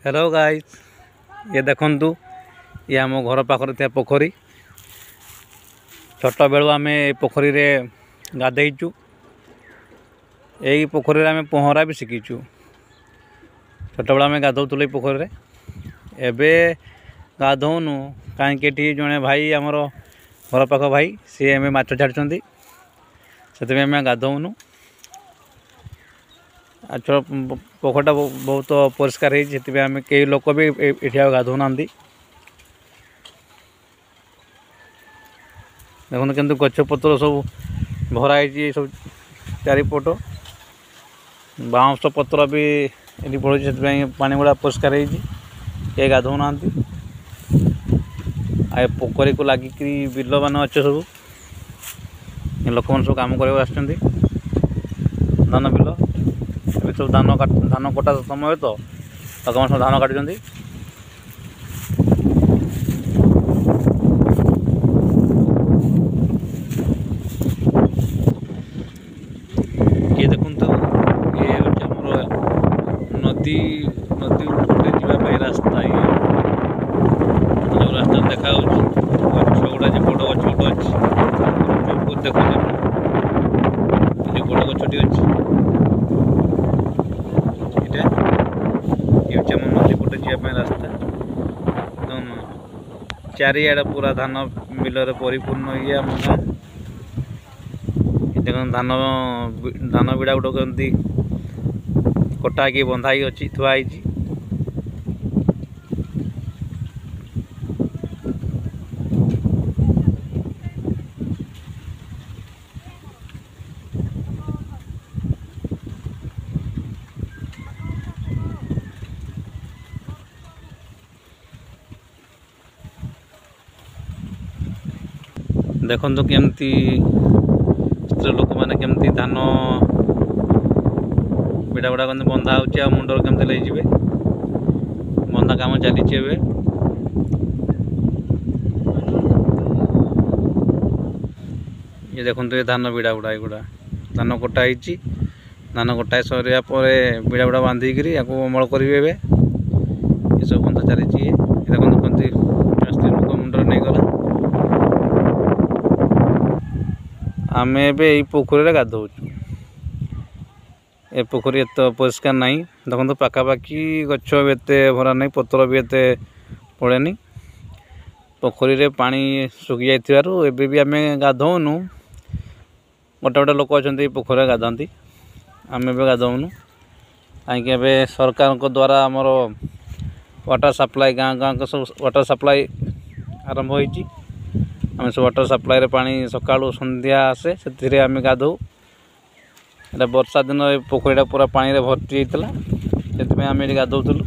Hello guys, ये देखंतु ये आम घर पाखर था पोखरी। छोट बेलू आम पोखरी रे गाधेचु। यही पोखरी रे आम पहरा भी शिखीचु। छोट बेला आम गाधौलु पोखरी रे। एबे गाधौनु कहीं जड़े भाई आमर घर पाख भाई सी एम माछ छाड़ुंट से आम गाधौनु। पोखरटा बहुत परिष्कार होमें कई लोक भी ये गाधौना। देखो केमती गछ पतर सब भराई सब चारिपट बाउंश पतर भी ये पड़े से पानी गुड़ा परिष्कार हो गाधौना। आ पोखरी को लगिक बिल मान अच्छे सब लोक मैंने सब कम कर धान बिल सब धान कटा समय तो लोक मैंने सब धान काटुंट। ये देखो ये हूँ नदी नदी उपरे जावाई रास्ता। ये जो रास्ता देखा गछ गुड़ा जो बड़ गछ गुट अच्छी देख बड़ गछटी अच्छी ये आम नदी पटे जावाई रास्ता। चारिआडे पूरा धान बिल परिपूर्ण ये आम गाँ। देख धान धान बिड़ा गुड़ कमी कटा कि बंधाई अच्छी थुआई। देखो केमती स्त्री लोक मैंने केमती धान बिड़ा गुड़ा बंधा हो मुंडर केमती लेजिबे बंधा काम चली। ये देखो ये धान बिड़ा गुड़ा एगुड़ा धान कटाई। धान कटाई सरिया बिड़ा गुड़ा बांधिक अमल करेंगे। ये सब बंधा चली। देखो कमती स्त्री लोक मुंडर नहीं गला। आम ए पोखरी गाधौचु। ए पोखरी एत परिष्कार नहीं। देखो पाखापाखि गछ एत भरा नहीं, पतर भी एत पड़ेनी। पोखरी रे पानी सुखी जाइथिबारु एबे भी आम गाधौनु। गोटे गोटे लोक अच्छा पोखरी गाधती, आम ए गाधौनु कहीं सरकार द्वारा आमर वाटर सप्लाई गाँ गाँ को सब वाटर सप्लाई आरंभ होती। आम सब वाटर सप्लाई रे पानी सका संध्या आसे से आम गाधौ। एटा वर्षा दिन पोखरीटा पूरा पानी रे भर्ती होता से आम ये गाधौलु।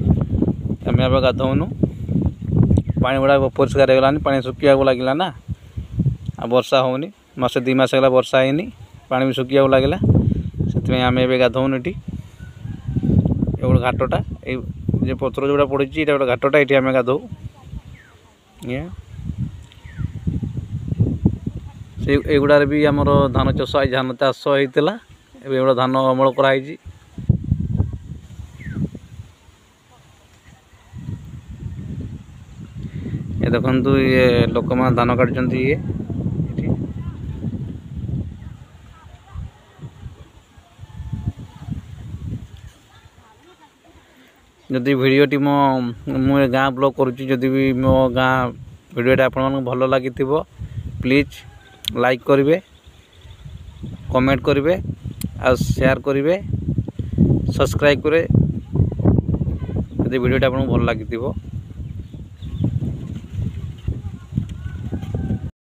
आम ए गाधौनु पानी गुड़ा परिष्कार होगलानी। पानी सुखिया लगे ना आ वर्षा होनी मसे 2 मास है वर्षा है पानी भी सुखिया लगे से आम ए गाधौनु। ये गोटे घाटटा ये पत्र जोड़ा पड़ी गोटे घाटटा ये आम गाधौ। ये एगुड़ार भी आमर धान चाष धान चाष होता एगुड़ा धान अमल कराई। ये देखु ये लोक मैंने धान काटुंट। ये जदि भिडियोटी मो गाँ ब्लॉग करुच्ची जदि भी मो गाँ भिडियोटा आपन भल लगी प्लीज लाइक करेंगे, कमेंट करेंगे और शेयर करेंगे, सब्सक्राइब करें जदि भिडियोटा आपन भल लगी।